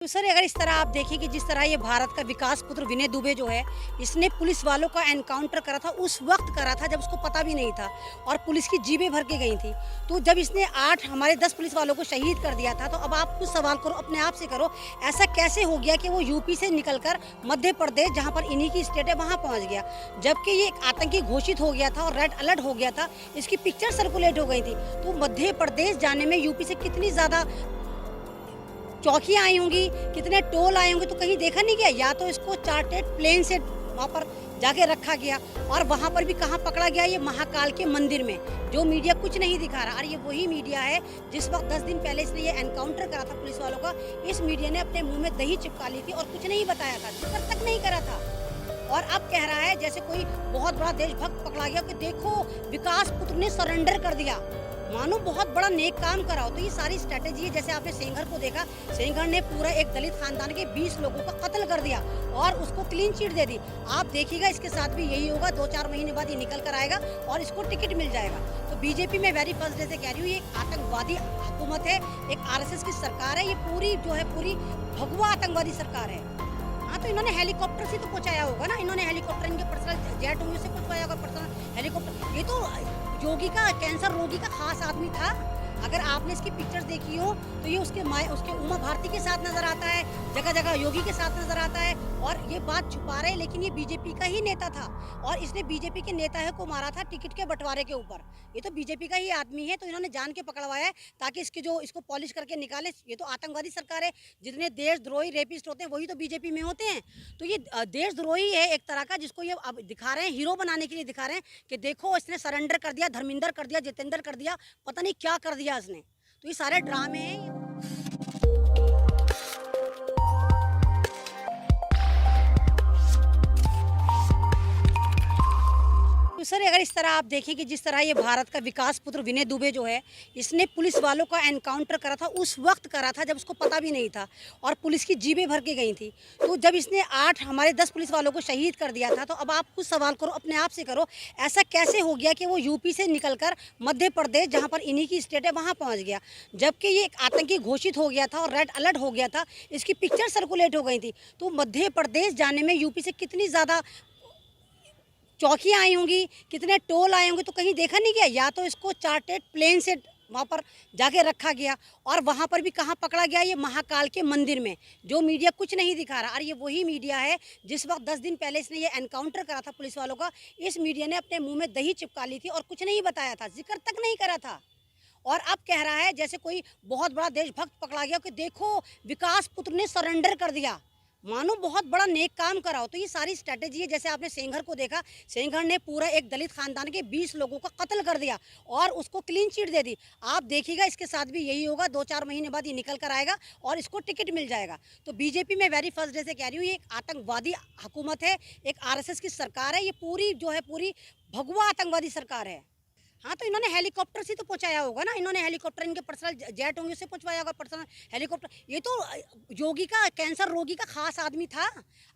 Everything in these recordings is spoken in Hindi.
तो सर अगर इस तरह आप देखिए कि जिस तरह ये भारत का विकास पुत्र विनय दुबे जो है, इसने पुलिस वालों का एनकाउंटर करा था, उस वक्त करा था जब उसको पता भी नहीं था और पुलिस की जीभें भर के गई थी। तो जब इसने 8 हमारे 10 पुलिस वालों को शहीद कर दिया था, तो अब आप कुछ सवाल करो, अपने आप से करो, ऐसा कैसे हो गया कि वो यूपी से निकलकर मध्य प्रदेश, जहाँ पर इन्हीं की स्टेट है, वहाँ पहुँच गया। जबकि ये एक आतंकी घोषित हो गया था और रेड अलर्ट हो गया था, इसकी पिक्चर सर्कुलेट हो गई थी। तो मध्य प्रदेश जाने में यूपी से कितनी ज़्यादा चौकियाँ आई होंगी, कितने टोल आए होंगे, तो कहीं देखा नहीं गया। या तो इसको चार्टेड प्लेन से वहाँ पर जाके रखा गया और वहाँ पर भी कहाँ पकड़ा गया, ये महाकाल के मंदिर में, जो मीडिया कुछ नहीं दिखा रहा। और ये वही मीडिया है जिस वक्त 10 दिन पहले इसने ये एनकाउंटर करा था पुलिस वालों का, इस मीडिया ने अपने मुंह में दही चिपका ली थी और कुछ नहीं बताया था, जिक्र तक नहीं करा था। और अब कह रहा है जैसे कोई बहुत बड़ा देशभक्त पकड़ा गया कि देखो विकास पुत्र ने सरेंडर कर दिया, मानो बहुत बड़ा नेक काम करा हो। तो ये सारी स्ट्रेटेजी है। जैसे आपने सेंगर को देखा, सेंगर ने पूरा एक दलित खानदान के 20 लोगों का कत्ल कर दिया और उसको क्लीन चिट दे दी। आप देखिएगा इसके साथ भी यही होगा, 2-4 महीने बाद ये निकल कर आएगा और इसको टिकट मिल जाएगा। तो बीजेपी में वेरी फर्स्ट डे से कह रही हूँ, ये एक आतंकवादी हुकूमत है, एक आरएसएस की सरकार है, ये पूरी जो है पूरी भगवा आतंकवादी सरकार है। हाँ, तो इन्होंने हेलीकॉप्टर से तो पहुंचाया होगा ना, इन्होंने हेलीकॉप्टर, इनके पर्सनल जेट होंगे से पहुंचाया होगा पर्सनल हेलीकॉप्टर। ये तो योगी का, कैंसर रोगी का खास आदमी था। अगर आपने इसकी पिक्चर्स देखी हो तो ये उसके उमा भारती के साथ नजर आता है, जगह जगह योगी के साथ नजर आता है। और ये बात छुपा रहे, लेकिन ये बीजेपी का ही नेता था और इसने बीजेपी के नेता है को मारा था टिकट के बंटवारे के ऊपर। ये तो बीजेपी का ही आदमी है, तो इन्होंने जान के पकड़वाया है ताकि इसको पॉलिश करके निकाले। ये तो आतंकवादी सरकार है, जितने देशद्रोही रेपिस्ट होते हैं वही तो बीजेपी में होते हैं। तो ये देशद्रोही है एक तरह का, जिसको ये अब दिखा रहे हैं, हीरो बनाने के लिए दिखा रहे हैं कि देखो इसने सरेंडर कर दिया, धर्मिंदर कर दिया, जितेंद्र कर दिया, पता नहीं क्या कर दिया इसने। तो ये सारे ड्रामे हैं। तो सर अगर इस तरह आप देखें कि जिस तरह ये भारत का विकास पुत्र विनय दुबे जो है, इसने पुलिस वालों का एनकाउंटर करा था, उस वक्त करा था जब उसको पता भी नहीं था और पुलिस की जीभें भर के गई थी। तो जब इसने 8 हमारे 10 पुलिस वालों को शहीद कर दिया था, तो अब आप कुछ सवाल करो, अपने आप से करो, ऐसा कैसे हो गया कि वो यूपी से निकलकर मध्य प्रदेश, जहाँ पर इन्हीं की स्टेट है, वहाँ पहुँच गया। जबकि ये एक आतंकी घोषित हो गया था और रेड अलर्ट हो गया था, इसकी पिक्चर सर्कुलेट हो गई थी। तो मध्य प्रदेश जाने में यूपी से कितनी ज़्यादा चौकियाँ आई होंगी, कितने टोल आए होंगे, तो कहीं देखा नहीं गया। या तो इसको चार्टेड प्लेन से वहाँ पर जाके रखा गया और वहाँ पर भी कहाँ पकड़ा गया, ये महाकाल के मंदिर में, जो मीडिया कुछ नहीं दिखा रहा। और ये वही मीडिया है जिस वक्त 10 दिन पहले इसने ये एनकाउंटर करा था पुलिस वालों का, इस मीडिया ने अपने मुंह में दही चिपका ली थी और कुछ नहीं बताया था, जिक्र तक नहीं करा था। और अब कह रहा है जैसे कोई बहुत बड़ा देशभक्त पकड़ा गया कि देखो विकास पुत्र ने सरेंडर कर दिया, मानो बहुत बड़ा नेक काम करा हो। तो ये सारी स्ट्रेटेजी है। जैसे आपने सेंगर को देखा, सेंगर ने पूरा एक दलित खानदान के 20 लोगों का कत्ल कर दिया और उसको क्लीन चिट दे दी। आप देखिएगा इसके साथ भी यही होगा, 2-4 महीने बाद ये निकल कर आएगा और इसको टिकट मिल जाएगा। तो बीजेपी में वेरी फर्स्ट डे से कह रही हूँ, ये एक आतंकवादी हुकूमत है, एक आरएसएस की सरकार है, ये पूरी जो है पूरी भगवा आतंकवादी सरकार है। हाँ, तो इन्होंने हेलीकॉप्टर से तो पहुंचाया होगा ना, इन्होंने हेलीकॉप्टर, इनके पर्सनल जेट होंगे उससे पहुंचवाया होगा पर्सनल हेलीकॉप्टर। ये तो योगी का, कैंसर रोगी का खास आदमी था।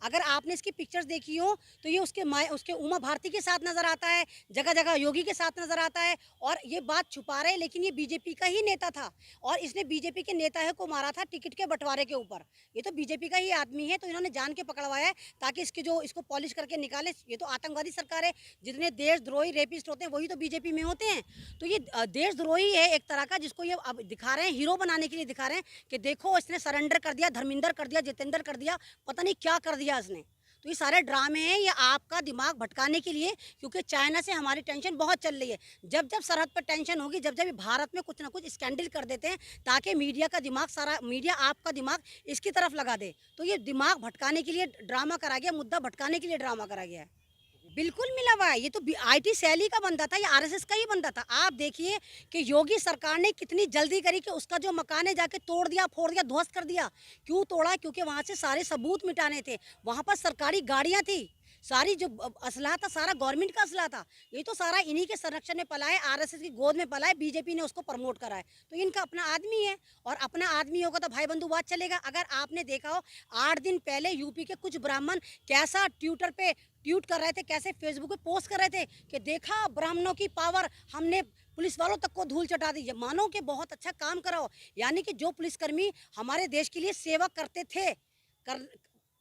अगर आपने इसकी पिक्चर्स देखी हो तो ये उसके उमा भारती के साथ नजर आता है, जगह जगह योगी के साथ नजर आता है। और ये बात छुपा रहे, लेकिन ये बीजेपी का ही नेता था और इसने बीजेपी के नेता है को मारा था टिकट के बंटवारे के ऊपर। ये तो बीजेपी का ही आदमी है, तो इन्होंने जान के पकड़वाया है ताकि इसको पॉलिश करके निकाले। ये तो आतंकवादी सरकार है, जितने देशद्रोही रेपिस्ट होते हैं वही तो बीजेपी में होते हैं। तो ये देशद्रोही है एक तरह का, जिसको ये अब दिखा रहे हैं, हीरो बनाने के लिए दिखा रहे हैं कि देखो इसने सरेंडर कर दिया, धर्मिंदर कर दिया, जितेंद्र कर दिया, पता नहीं क्या कर दिया इसने। तो ये सारे ड्रामे हैं, ये आपका दिमाग भटकाने के लिए, क्योंकि चाइना से हमारी टेंशन बहुत चल रही है। जब जब सरहद पर टेंशन होगी, जब जब भारत में कुछ ना कुछ स्कैंडल कर देते हैं ताकि मीडिया का दिमाग, सारा मीडिया आपका दिमाग इसकी तरफ लगा दे। तो ये दिमाग भटकाने के लिए ड्रामा करा गया, मुद्दा भटकाने के लिए ड्रामा करा गया है। बिल्कुल मिला हुआ है, ये तो आईटी सैली का बंदा था, ये आरएसएस का ही बंदा था। आप देखिए कि योगी सरकार ने कितनी जल्दी करी कि उसका जो मकान है जाके तोड़ दिया, फोड़ दिया, ध्वस्त कर दिया। क्यों तोड़ा? क्योंकि वहां से सारे सबूत मिटाने थे। वहां पर सरकारी गाड़ियां थी, सारी जो असला था सारा गवर्नमेंट का असला था। ये तो सारा इन्हीं के संरक्षण में पला है, आरएसएस की गोद में पला है, बीजेपी ने उसको प्रमोट करा है। तो इनका अपना आदमी है और अपना आदमी होगा तो भाई बंधु बात चलेगा। अगर आपने देखा हो 8 दिन पहले यूपी के कुछ ब्राह्मण कैसा ट्विटर पे ट्वीट कर रहे थे, कैसे फेसबुक पे पोस्ट कर रहे थे कि देखा ब्राह्मणों की पावर, हमने पुलिस वालों तक को धूल चटा दी। मानो कि बहुत अच्छा काम कराओ, यानी कि जो पुलिसकर्मी हमारे देश के लिए सेवा करते थे, कर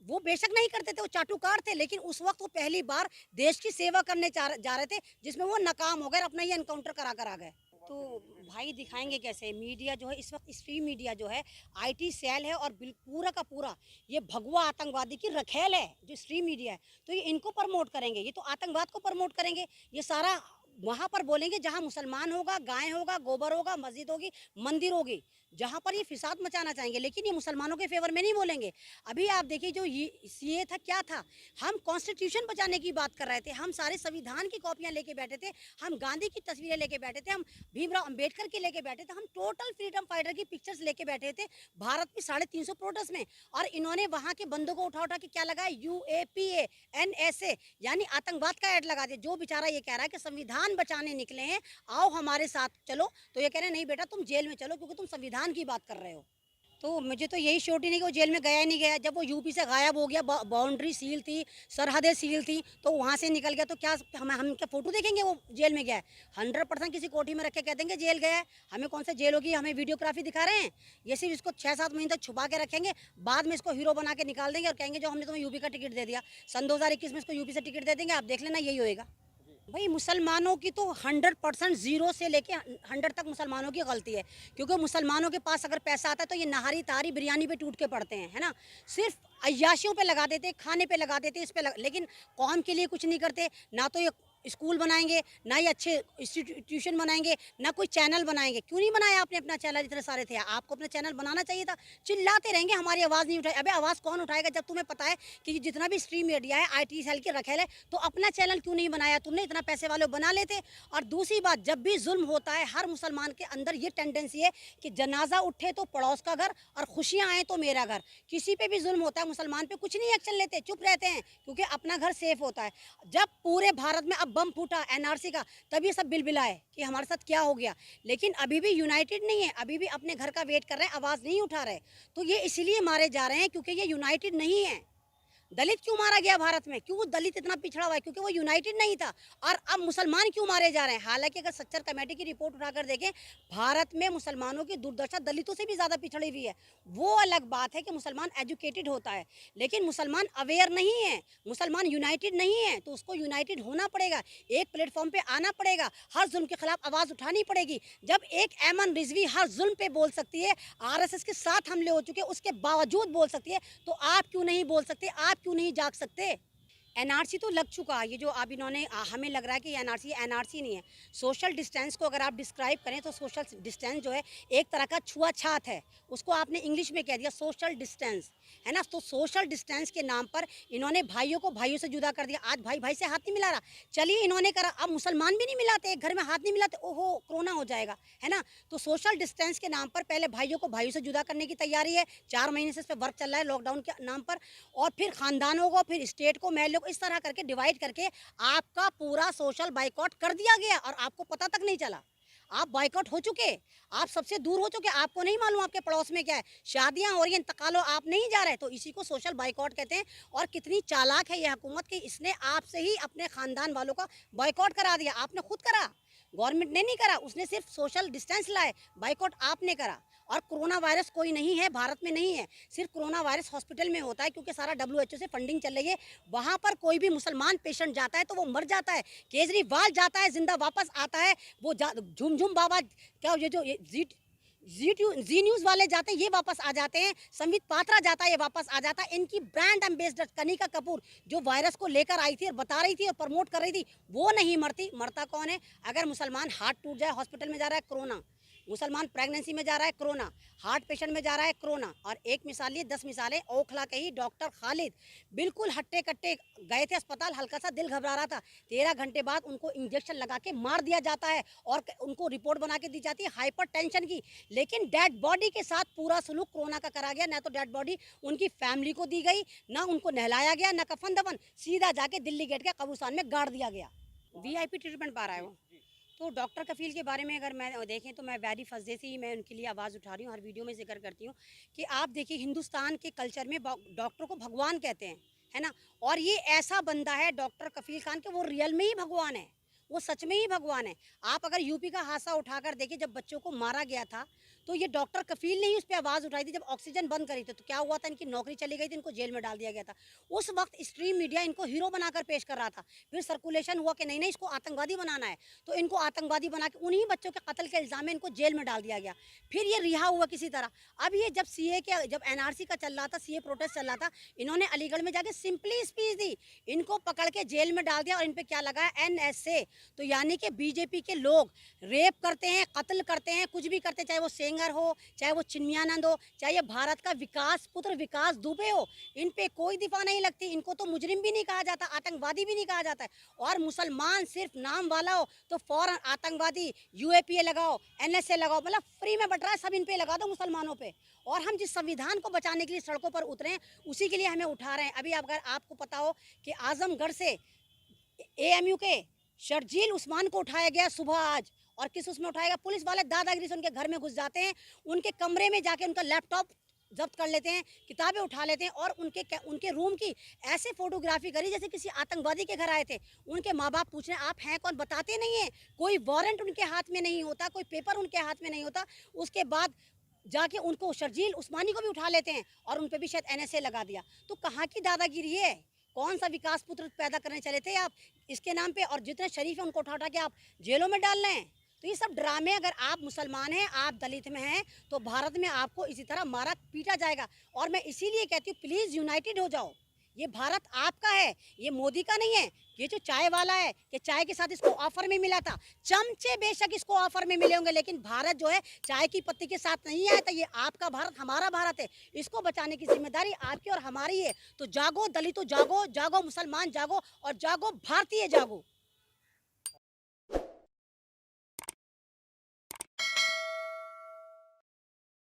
वो बेशक नहीं करते थे, वो चाटुकार थे, लेकिन उस वक्त वो पहली बार देश की सेवा करने जा रहे थे, जिसमें वो नाकाम हो गए, अपना ये एनकाउंटर करा कर आ गए। तो भाई दिखाएंगे कैसे? मीडिया जो है इस वक्त, स्ट्रीम मीडिया जो है आईटी सेल है, और पूरा का पूरा ये भगवा आतंकवादी की रखेल है जो स्ट्रीम मीडिया है। तो ये इनको प्रमोट करेंगे, ये तो आतंकवाद को प्रमोट करेंगे। ये सारा वहाँ पर बोलेंगे जहाँ मुसलमान होगा, गाय होगा, गोबर होगा, मस्जिद होगी, मंदिर होगी, जहाँ पर ये फिसाद मचाना चाहेंगे, लेकिन ये मुसलमानों के फेवर में नहीं बोलेंगे। अभी आप देखिए जो ये था, क्या था, हम कॉन्स्टिट्यूशन बचाने की बात कर रहे थे, हम सारे संविधान की कॉपियां लेके बैठे थे, हम गांधी की तस्वीरें लेके बैठे थे, हम भीमराव अंबेडकर की लेके बैठे थे, हम टोटल फ्रीडम फाइटर की पिक्चर्स लेके बैठे थे भारत में 350 प्रोटेस्ट में। और इन्होंने वहाँ के बंदों को उठा उठा के क्या लगाया, UAPA NSA, यानी आतंकवाद का ऐड लगा दिया। जो बेचारा ये कह रहा है कि संविधान बचाने निकले हैं, आओ हमारे साथ चलो, तो ये कह रहे हैं नहीं बेटा तुम जेल में चलो, क्योंकि तुम संविधान की बात कर रहे हो। तो मुझे तो यही श्योरिटी नहीं कि वो जेल में गया ही नहीं गया। जब वो यूपी से गायब हो गया, बाउंड्री सील थी, सरहदें सील थी, तो वहाँ से निकल गया, तो क्या हम क्या फोटो देखेंगे वो जेल में गया है? 100% किसी कोठी में रख के कह देंगे जेल गया है। हमें कौन सा जेल होगी, हमें वीडियोग्राफी दिखा रहे हैं? ये सिर्फ इसको 6-7 महीने तक छुपा के रखेंगे, बाद में इसको हीरो बना के निकाल देंगे और कहेंगे जो हमने तुम्हें यूपी का टिकट दे दिया, सन 2021 में इसको यूपी से टिकट दे देंगे, आप देख लेना यही होएगा। भाई मुसलमानों की तो 100% ज़ीरो से लेके 100 तक मुसलमानों की गलती है, क्योंकि मुसलमानों के पास अगर पैसा आता है तो ये नहारी तारी बिरयानी पे टूट के पड़ते हैं, है ना। सिर्फ अय्याशियों पे लगा देते, खाने पे लगा देते, इस पे लेकिन कौम के लिए कुछ नहीं करते। ना तो ये स्कूल बनाएंगे, ना ही अच्छे इंस्टीट्यूशन बनाएंगे, ना कोई चैनल बनाएंगे। क्यों नहीं बनाया आपने अपना चैनल? इतने सारे थे, आपको अपना चैनल बनाना चाहिए था। चिल्लाते रहेंगे हमारी आवाज़ नहीं उठाई। अबे आवाज़ कौन उठाएगा जब तुम्हें पता है कि जितना भी स्ट्रीम मीडिया है IT सेल के रखेल है, तो अपना चैनल क्यों नहीं बनाया तुमने? इतना पैसे वाले बना लेते। और दूसरी बात, जब भी जुल्म होता है, हर मुसलमान के अंदर ये टेंडेंसी है कि जनाजा उठे तो पड़ोस का घर और खुशियाँ आए तो मेरा घर। किसी पे भी जुल्म होता है, मुसलमान पे कुछ नहीं एक्शन लेते, चुप रहते हैं, क्योंकि अपना घर सेफ होता है। जब पूरे भारत में अब बम फूटा NRC का, तब ये सब बिलबिलाए कि हमारे साथ क्या हो गया, लेकिन अभी भी यूनाइटेड नहीं है, अभी भी अपने घर का वेट कर रहे हैं, आवाज़ नहीं उठा रहे। तो ये इसलिए मारे जा रहे हैं क्योंकि ये यूनाइटेड नहीं है। दलित क्यों मारा गया भारत में? क्यों दलित इतना पिछड़ा हुआ है? क्योंकि वो यूनाइटेड नहीं था। और अब मुसलमान क्यों मारे जा रहे हैं? हालांकि अगर सच्चर कमेटी की रिपोर्ट उठाकर देखें, भारत में मुसलमानों की दुर्दशा दलितों से भी ज़्यादा पिछड़ी हुई है। वो अलग बात है कि मुसलमान एजुकेटेड होता है, लेकिन मुसलमान अवेयर नहीं है, मुसलमान यूनाइटेड नहीं है। तो उसको यूनाइटेड होना पड़ेगा, एक प्लेटफॉर्म पे आना पड़ेगा, हर जुल्म के खिलाफ आवाज़ उठानी पड़ेगी। जब एक ऐमन रिजवी हर जुल्म पे बोल सकती है, RSS के साथ हमले हो चुके, उसके बावजूद बोल सकती है, तो आप क्यों नहीं बोल सकते? आप क्यों नहीं जाग सकते? NRC तो लग चुका है, ये जो अब इन्होंने हमें लग रहा है कि NRC नहीं है। सोशल डिस्टेंस को अगर आप डिस्क्राइब करें तो सोशल डिस्टेंस जो है एक तरह का छुआछात है, उसको आपने इंग्लिश में कह दिया सोशल डिस्टेंस, है ना। तो सोशल डिस्टेंस के नाम पर इन्होंने भाइयों को भाइयों से जुदा कर दिया। आज भाई भाई से हाथ नहीं मिला रहा, चलिए इन्होंने करा, अब मुसलमान भी नहीं मिलाते, एक घर में हाथ नहीं मिलाते, ओहो कोरोना हो जाएगा, है ना। तो सोशल डिस्टेंस के नाम पर पहले भाइयों को भाइयों से जुदा करने की तैयारी है, 4 महीने से इस पर वर्क चल रहा है लॉकडाउन के नाम पर, और फिर खानदानों को, फिर स्टेट को, महल्लों को, इस तरह करके डिवाइड करके आपका पूरा सोशल बाइकआउट कर दिया गया और आपको पता तक नहीं चला। आप बाइकआउट हो चुके, आप सबसे दूर हो चुके, आपको नहीं मालूम आपके पड़ोस में क्या है, शादियां हो रही हैं, इंतकालों, आप नहीं जा रहे, तो इसी को सोशल बाइकआउट कहते हैं। और कितनी चालाक है ये हुकूमत कि इसने आपसे ही अपने खानदान वालों का बाइकआउट करा दिया। आपने खुद करा, गवर्नमेंट ने नहीं करा, उसने सिर्फ सोशल डिस्टेंस लाए, बाइकआउट आपने करा। और कोरोना वायरस कोई नहीं है, भारत में नहीं है, सिर्फ कोरोना वायरस हॉस्पिटल में होता है, क्योंकि सारा WHO से फंडिंग चल रही है। वहाँ पर कोई भी मुसलमान पेशेंट जाता है तो वो मर जाता है, केजरीवाल जाता है जिंदा वापस आता है, वो झुम झुम बाबा, क्या ये जो जी न्यूज़ वाले जाते हैं ये वापस आ जाते हैं, संबित पात्रा जाता है ये वापस आ जाता है। इनकी ब्रांड एम्बेसडर कनिका कपूर जो वायरस को लेकर आई थी और बता रही थी और प्रमोट कर रही थी, वो नहीं मरती। मरता कौन है? अगर मुसलमान हार्ट टूट जाए हॉस्पिटल में जा रहा है कोरोना, मुसलमान प्रेगनेंसी में जा रहा है कोरोना, हार्ट पेशेंट में जा रहा है कोरोना। और एक मिसाल ये 10 मिसालें। ओखला के ही डॉक्टर खालिद बिल्कुल हट्टे कट्टे गए थे अस्पताल, हल्का सा दिल घबरा रहा था, 13 घंटे बाद उनको इंजेक्शन लगा के मार दिया जाता है और उनको रिपोर्ट बना के दी जाती है हाइपर टेंशन की। लेकिन डेड बॉडी के साथ पूरा सलूक कोरोना का करा गया, ना तो डेड बॉडी उनकी फैमिली को दी गई, ना उनको नहलाया गया, ना कफन दफन, सीधा जाके दिल्ली गेट के कब्रिस्तान में गाड़ दिया गया। VIP ट्रीटमेंट पा रहा है वो। तो डॉक्टर कफील के बारे में अगर मैं देखें तो मैं वेरी फर्स्ट डे से ही मैं उनके लिए आवाज़ उठा रही हूँ, हर वीडियो में जिक्र करती हूँ कि आप देखिए हिंदुस्तान के कल्चर में डॉक्टर को भगवान कहते हैं, है ना। और ये ऐसा बंदा है डॉक्टर कफील खान के, वो रियल में ही भगवान है। वो सच में ही भगवान है। आप अगर यूपी का हादसा उठाकर देखिए, जब बच्चों को मारा गया था तो ये डॉक्टर कफील ने ही उस पर आवाज़ उठाई थी, जब ऑक्सीजन बंद करी थी तो क्या हुआ था, इनकी नौकरी चली गई थी, इनको जेल में डाल दिया गया था। उस वक्त स्ट्रीम मीडिया इनको हीरो बनाकर पेश कर रहा था। फिर सर्कुलेशन हुआ कि नहीं नहीं, इसको आतंकवादी बनाना है, तो इनको आतंकवादी बना के उन्हीं बच्चों के कत्ल के इल्ज़ाम में इनको जेल में डाल दिया गया। फिर ये रिहा हुआ किसी तरह। अब ये जब सीए के, जब एनआरसी का चल रहा था, सीए प्रोटेस्ट चल रहा था, इन्होंने अलीगढ़ में जाके सिंपली स्पीच दी, इनको पकड़ के जेल में डाल दिया और इन पे क्या लगा है, एनएसए। तो यानी कि बीजेपी के लोग रेप करते हैं, कत्ल करते हैं, कुछ भी करते हैं, चाहे वो सेंगर हो, चाहे वो चिन्मयानंद हो, चाहे ये भारत का विकास पुत्र विकास दुबे हो, इन पे कोई दिफा नहीं लगती। इनको तो मुजरिम भी नहीं कहा जाता, आतंकवादी भी नहीं कहा जाता है। और मुसलमान सिर्फ नाम वाला हो तो फौरन आतंकवादी, यूएपीए लगाओ, एनएसए लगाओ, मतलब फ्री में बट रहा है, सब इन पे लगा दो मुसलमानों पे। और हम जिस संविधान को बचाने के लिए सड़कों पर उतरे हैं, उसी के लिए हमें उठा रहे हैं। अभी अगर आपको पता हो कि आजमगढ़ से एएमयू के शर्जील उस्मान को उठाया गया सुबह आज, और किस उसमें उठाएगा, पुलिस वाले दादागिरी से उनके घर में घुस जाते हैं, उनके कमरे में जाके उनका लैपटॉप जब्त कर लेते हैं, किताबें उठा लेते हैं, और उनके रूम की ऐसे फोटोग्राफी करी जैसे किसी आतंकवादी के घर आए थे। उनके माँ बाप पूछ रहे हैं आप हैं कौन, बताते नहीं हैं, कोई वारंट उनके हाथ में नहीं होता, कोई पेपर उनके हाथ में नहीं होता। उसके बाद जाके उनको शर्जील उस्मानी को भी उठा लेते हैं और उन पर भी शायद एनएसए लगा दिया। तो कहाँ की दादागिरी है, कौन सा विकास पुत्र पैदा करने चले थे आप इसके नाम पे, और जितने शरीफ हैं उनको उठा उठा के आप जेलों में डाल रहे हैं। तो ये सब ड्रामे, अगर आप मुसलमान हैं, आप दलित में हैं, तो भारत में आपको इसी तरह मारा पीटा जाएगा। और मैं इसीलिए कहती हूँ प्लीज़ यूनाइटेड हो जाओ, ये भारत आपका है, ये मोदी का नहीं है। ये जो चाय वाला है कि चाय के साथ इसको ऑफर में मिला था, चमचे बेशक इसको ऑफर में मिले होंगे, लेकिन भारत जो है चाय की पत्ती के साथ नहीं आया था। ये आपका भारत, हमारा भारत है, इसको बचाने की जिम्मेदारी आपकी और हमारी है। तो जागो दलितों, जागो, जागो मुसलमान, जागो, और जागो भारतीय, जागो।